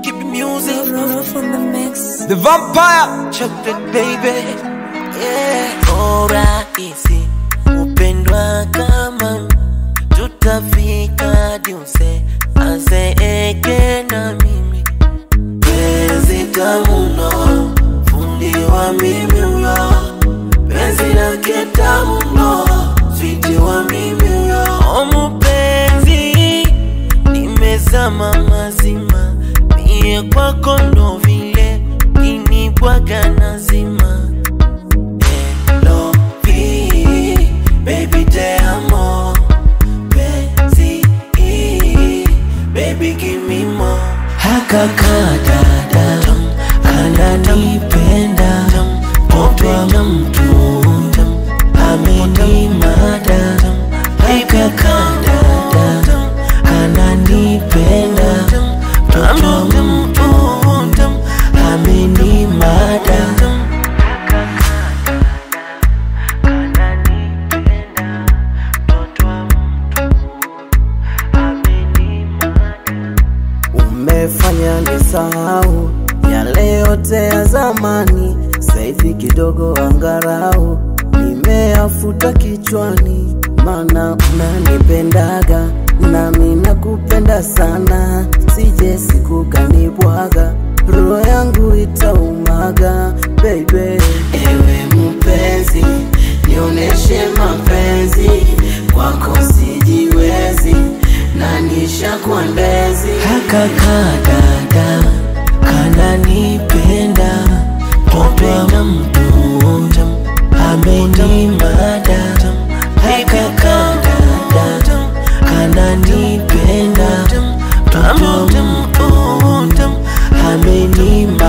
Keep the music from the mix. The Vampire chocolate baby, yeah. Ora easy, upendwa kama tutafika diuse azeeke na mimi. Penzi tamu no, fundi wa mimi uyo. Penzi lake tamu no, sweet wa mimi uyo. Omu penzi, nimezama mazima. Mie kwako ndo vile, kinibwaga nazima. Hello, baby te amo. Penzi, baby give me more. Hakaka dada, ananipenda. Mtoto wa mtu, amenimada. Hakaka dada, ananipenda. Mtoto wa mtu, amenimada. Umefanya nisahau yale yote ya zamani, saivi kidogo angarau nimeafuta kichwani. Mana unanipendaga nami nakupenda sana, sije siku kanibwaga roho yangu itaumaga baby. Ewe mpenzi, nioneshe mapenzi, kwako sijiwezi na nishakuwa ndezi. Hakaka dada, kananipenda. Mtoto wa mtu, amenimada. Hakaka dada, kananipenda. Mtoto wa mtu, amenimada.